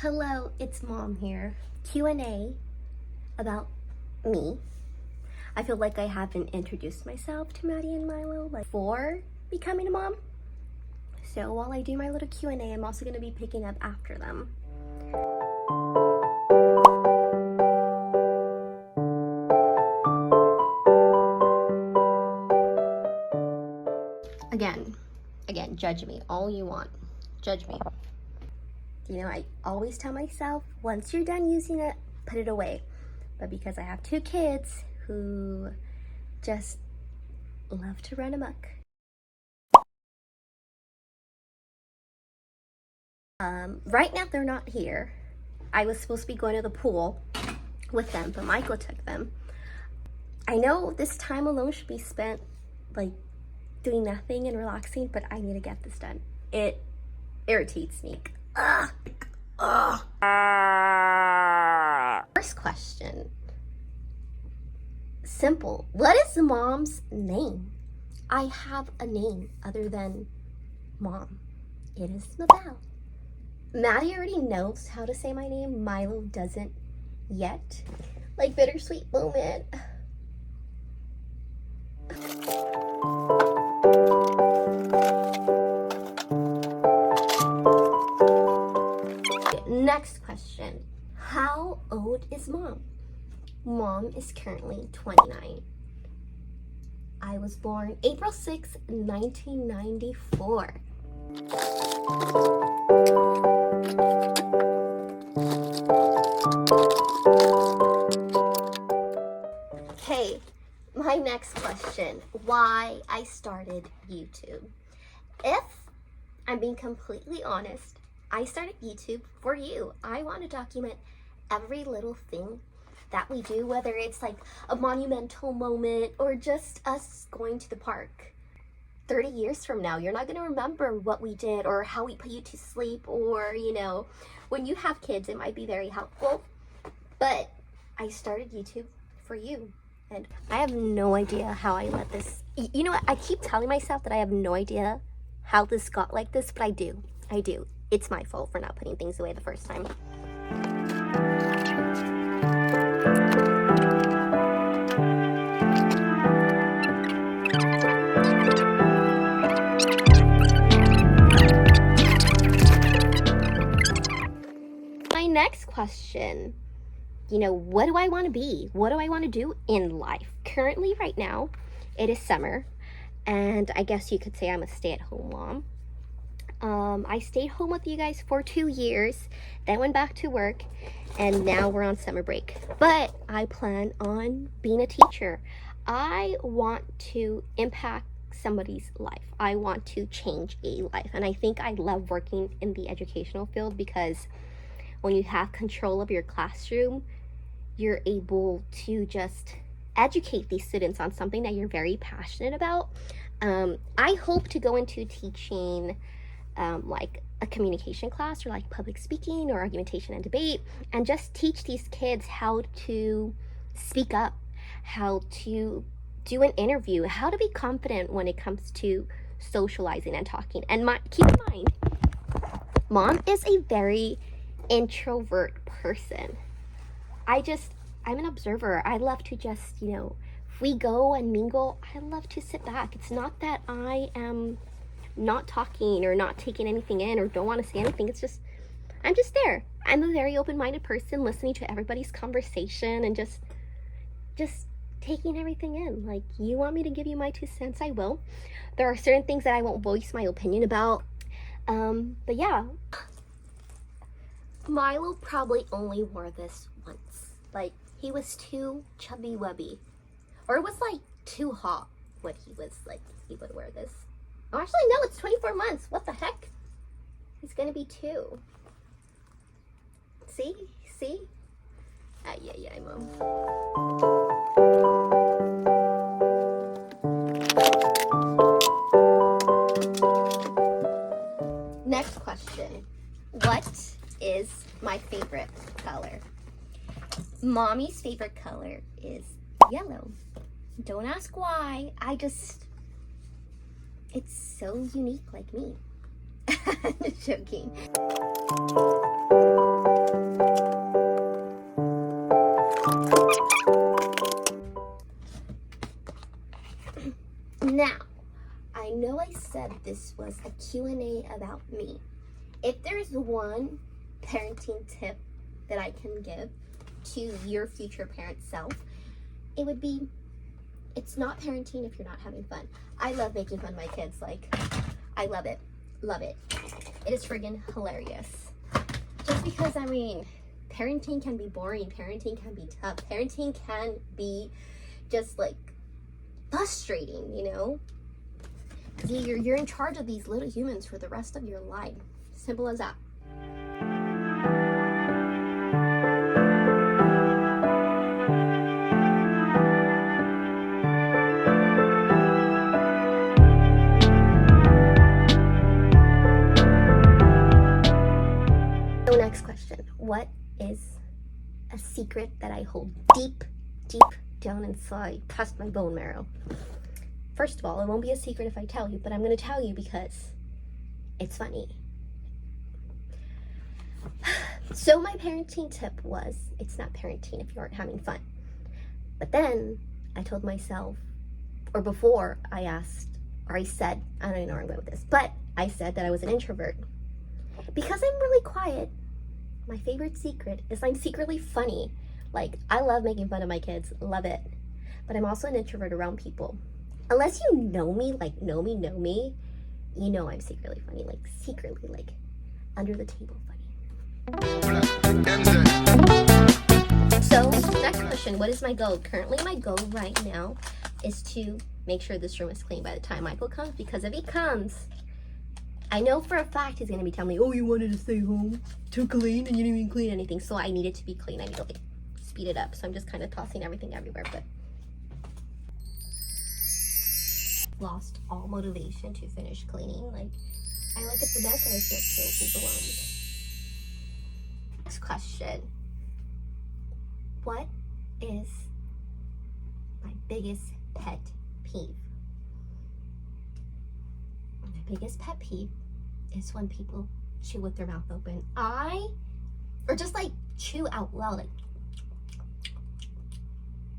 Hello, it's Mom here. Q&A about me. I feel like I haven't introduced myself to Maddie and Milo before becoming a mom. So while I do my little Q&A, I'm also going to be picking up after them. Again, judge me all you want. Judge me. You know, I always tell myself, once you're done using it, put it away. But because I have two kids who just love to run amok. Right now they're not here. I was supposed to be going to the pool with them, but Michael took them. I know this time alone should be spent like doing nothing and relaxing, but I need to get this done. It irritates me. First question. Simple. What is Mom's name? I have a name other than Mom. It is Mabel. Maddie already knows how to say my name. Milo doesn't yet. Like bittersweet moment. Next question. How old is Mom? Mom is currently 29. I was born April 6, 1994. Okay, my next question. Why I started YouTube. If I'm being completely honest, I started YouTube for you. I want to document every little thing that we do, whether it's like a monumental moment or just us going to the park. 30 years from now, you're not going to remember what we did or how we put you to sleep, or, you know, when you have kids, it might be very helpful. But I started YouTube for you. And I have no idea how I let this, you know what, I keep telling myself that I have no idea how this got like this, but I do. It's my fault for not putting things away the first time. My next question, you know, what do I want to be? What do I want to do in life? Currently, right now, it is summer, and I guess you could say I'm a stay-at-home mom. I stayed home with you guys for 2 years, then went back to work, and now we're on summer break. But I plan on being a teacher. I want to impact somebody's life. I want to change a life. And I think I love working in the educational field because when you have control of your classroom, you're able to just educate these students on something that you're very passionate about. I hope to go into teaching like a communication class or like public speaking or argumentation and debate, and just teach these kids how to speak up, how to do an interview, how to be confident when it comes to socializing and talking. And keep in mind, Mom is a very introvert person. I'm an observer. I love to just, you know, if we go and mingle, I love to sit back. It's not that I am not talking or not taking anything in or don't want to say anything. It's just, I'm just there. I'm a very open-minded person, listening to everybody's conversation and just taking everything in. Like, you want me to give you my 2 cents, I will. There are certain things that I won't voice my opinion about. But yeah. Milo probably only wore this once. Like, he was too chubby-wubby. Or it was like too hot when he would wear this. Oh, actually, no, it's 24 months. What the heck? He's gonna be 2. See? Yeah, Mom. Next question. What is my favorite color? Mommy's favorite color is yellow. Don't ask why. It's so unique like me. I'm joking. this was a Q&A about me. If there's one parenting tip that I can give to your future parent self, it would be, it's not parenting if you're not having fun. I love making fun of my kids. Like, I love it. Love it. It is friggin' hilarious. Just because, I mean, parenting can be boring. Parenting can be tough. Parenting can be just, like, frustrating, you know? Because you're in charge of these little humans for the rest of your life. Simple as that. So next question. What is a secret that I hold deep, deep down inside, past my bone marrow? First of all, it won't be a secret if I tell you, but I'm going to tell you because it's funny. So my parenting tip was, it's not parenting if you aren't having fun. But then I told myself, or before I asked, or I said, I don't even know where I'm going with this, but I said that I was an introvert. Because I'm really quiet, my favorite secret is I'm secretly funny. Like, I love making fun of my kids, love it. But I'm also an introvert around people. Unless you know me, like know me, you know I'm secretly funny, like secretly, like under the table funny. So, next question, what is my goal? Currently, my goal right now is to make sure this room is clean by the time Michael comes, because if he comes, I know for a fact he's going to be telling me, oh, you wanted to stay home to clean and you didn't even clean anything. So I need it to be clean. I need to like speed it up. So I'm just kind of tossing everything everywhere, but lost all motivation to finish cleaning. Like, I look at the mess and I feel so overwhelmed. Next question. What is my biggest pet peeve? My biggest pet peeve is when people chew with their mouth open. Or just like chew out loud, like,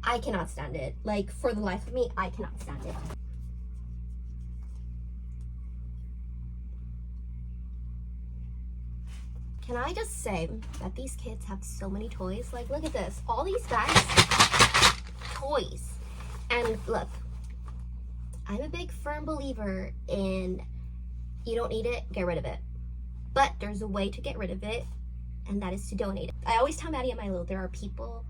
I cannot stand it. Like, for the life of me, I cannot stand it. Can I just say that these kids have so many toys? Like, look at this. All these bags, toys. And look, I'm a big firm believer in you don't need it, get rid of it. But there's a way to get rid of it, and that is to donate it. I always tell Maddie and Milo, there are people,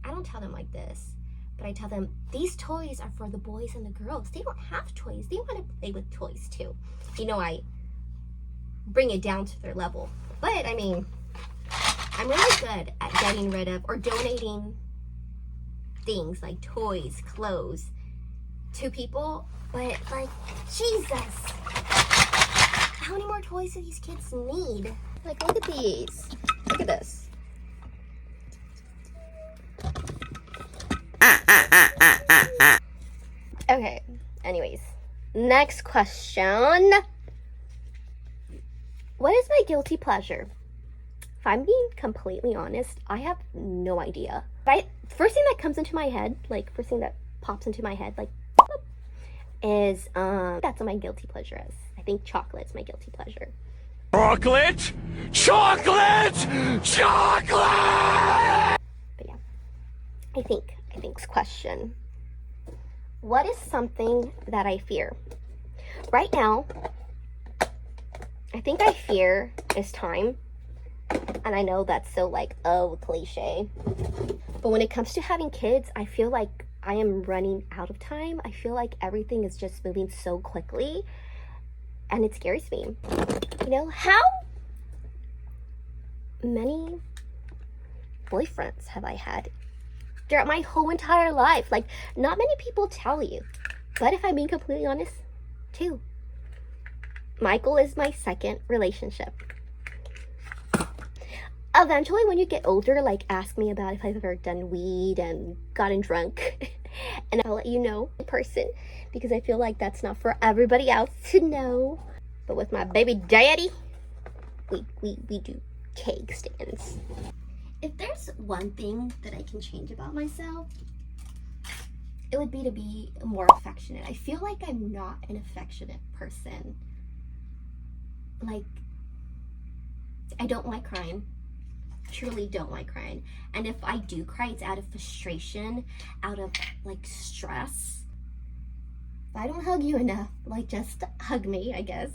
I don't tell them like this, but I tell them, these toys are for the boys and the girls. They don't have toys. They want to play with toys too. You know, I bring it down to their level. But, I mean, I'm really good at getting rid of or donating things like toys, clothes to people. But, like, Jesus. How many more toys do these kids need? Like, look at these. Look at this. Okay, anyways. Next question. What is my guilty pleasure? If I'm being completely honest, I have no idea. First thing that comes into my head, like first thing that pops into my head, like, is that's what my guilty pleasure is. I think chocolate is my guilty pleasure. Chocolate! Chocolate! Chocolate! But yeah, I think this question. What is something that I fear? Right now, I think I fear is time. And I know that's so like, oh, cliche. But when it comes to having kids, I feel like I am running out of time. I feel like everything is just moving so quickly. And it scares me. You know, how many boyfriends have I had throughout my whole entire life? Like, not many people tell you. But if I'm being completely honest, 2. Michael is my second relationship. Eventually, when you get older, like, ask me about if I've ever done weed and gotten drunk. And I'll let you know in person, because I feel like that's not for everybody else to know. But with my baby daddy, we do keg stands. If there's one thing that I can change about myself, it would be to be more affectionate. I feel like I'm not an affectionate person. Like, I don't like crying. Truly don't like crying. And if I do cry, it's out of frustration, out of like stress. If I don't hug you enough, like just hug me, I guess.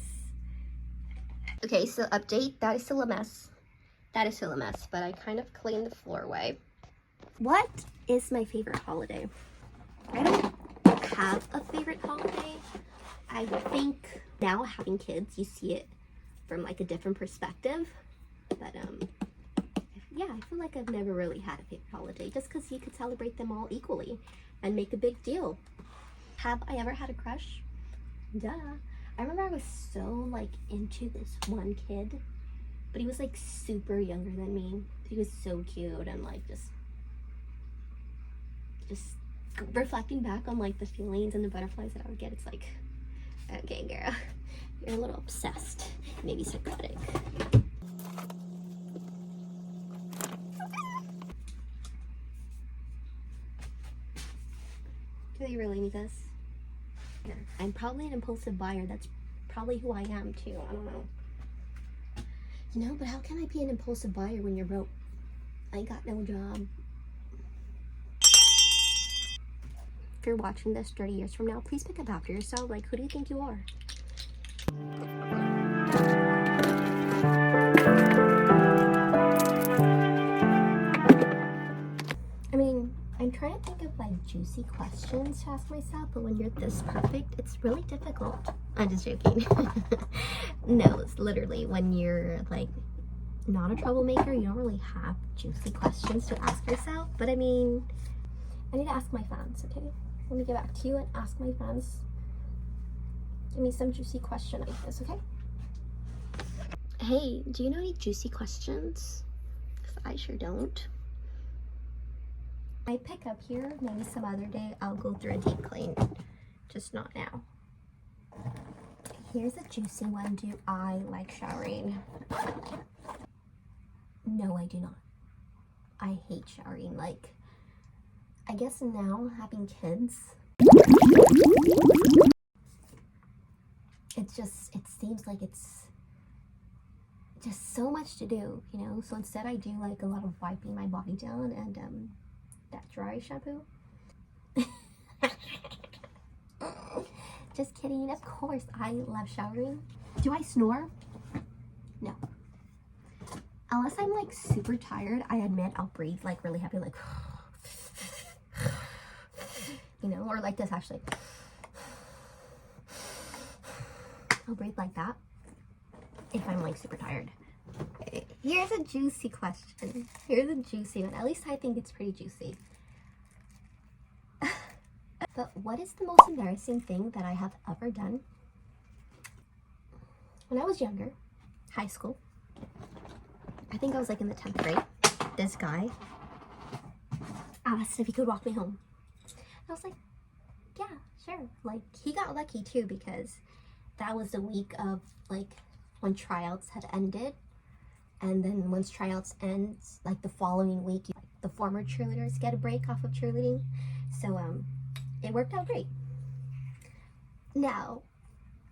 Okay, so update, that is still a mess. That is still a mess, but I kind of cleaned the floor away. What is my favorite holiday? I don't have a favorite holiday. I think now having kids, you see it from like a different perspective. But yeah, I feel like I've never really had a favorite holiday just because you could celebrate them all equally and make a big deal. Have I ever had a crush? Duh. I remember I was so like into this one kid, but he was like super younger than me. He was so cute and like just reflecting back on like the feelings and the butterflies that I would get, it's like, okay girl, you're a little obsessed, maybe psychotic. Do they really need this? Yeah. I'm probably an impulsive buyer. That's probably who I am too. I don't know. You know, but how can I be an impulsive buyer when you're broke? I got no job. If you're watching this 30 years from now, please pick up after yourself. Like, who do you think you are? I mean, I'm trying to think of like juicy questions to ask myself, but when you're this perfect, it's really difficult. I'm just joking. No, it's literally when you're like not a troublemaker, you don't really have juicy questions to ask yourself. But I mean, I need to ask my fans, okay? Let me get back to you and ask my fans. Give me some juicy question like this, okay? Hey, do you know any juicy questions? 'Cause I sure don't. I pick up here, maybe some other day I'll go through a deep clean. Just not now. Here's a juicy one. Do I like showering? No, I do not. I hate showering. Like, I guess now having kids, it seems like it's just so much to do, you know? So instead I do like a lot of wiping my body down and that dry shampoo. Just kidding. Of course, I love showering. Do I snore? No. Unless I'm like super tired, I admit I'll breathe like really heavy, like, you know, or like this actually. I'll breathe like that if I'm like super tired. Here's a juicy question. Here's a juicy one. At least I think it's pretty juicy. But what is the most embarrassing thing that I have ever done? When I was younger, high school, I think I was like in the 10th grade, this guy asked if he could walk me home. I was like, yeah, sure. Like, he got lucky too because that was the week of like when tryouts had ended. And then once tryouts ends, like the following week, the former cheerleaders get a break off of cheerleading. So it worked out great. Now,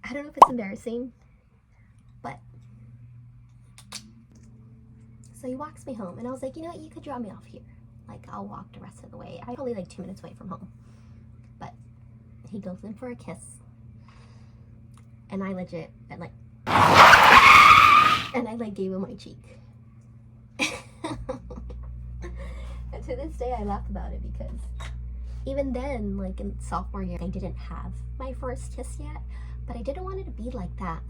I don't know if it's embarrassing, but so he walks me home and I was like, you know what, you could drop me off here. Like, I'll walk the rest of the way. I'm probably like 2 minutes away from home. But he goes in for a kiss. And I legit, and I gave him my cheek. And to this day, I laugh about it because even then, like in sophomore year, I didn't have my first kiss yet, but I didn't want it to be like that.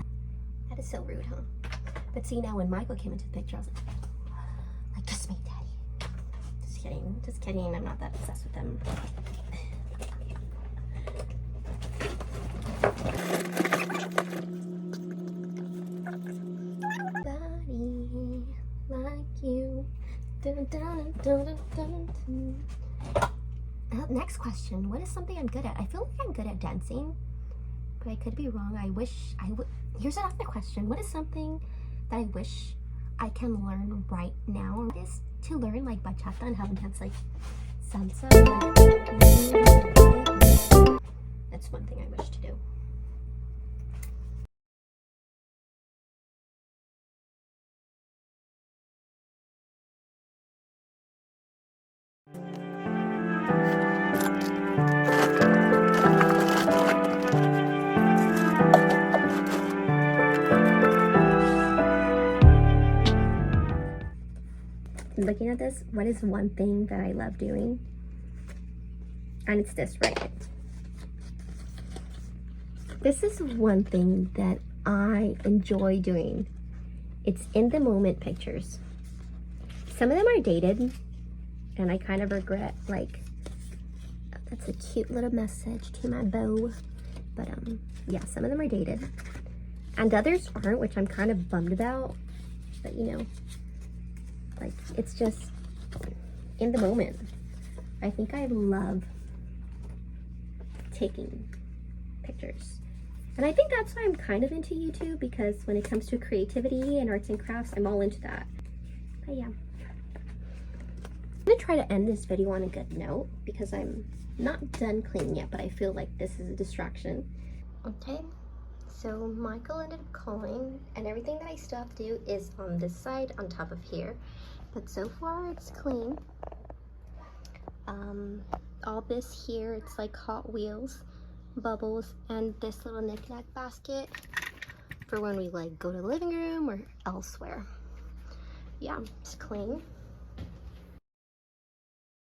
That is so rude, huh? But see, now when Michael came into the picture, I was like, kiss me, daddy. Just kidding, just kidding. I'm not that obsessed with him. Like you. Dun, dun, dun, dun, dun, dun. Next question. What is something I'm good at? I feel like I'm good at dancing, but I could be wrong. I wish I would. Here's another question. What is something that I wish I can learn right now? What is to learn like bachata and how to dance like salsa? That's one thing I wish to do. Looking at this, what is one thing that I love doing? And it's this, right? This is one thing that I enjoy doing. It's in the moment pictures. Some of them are dated, and I kind of regret, like, that's a cute little message to my beau. But yeah, some of them are dated. And others aren't, which I'm kind of bummed about. But you know, like, it's just in the moment. I think I love taking pictures. And I think that's why I'm kind of into YouTube, because when it comes to creativity and arts and crafts, I'm all into that. But yeah. I'm gonna try to end this video on a good note because I'm not done cleaning yet, but I feel like this is a distraction. Okay, so Michael ended up calling, and everything that I still have to do is on this side on top of here. But so far it's clean. All this here, it's like Hot Wheels, bubbles, and this little knick-knack basket for when we like go to the living room or elsewhere. Yeah, it's clean.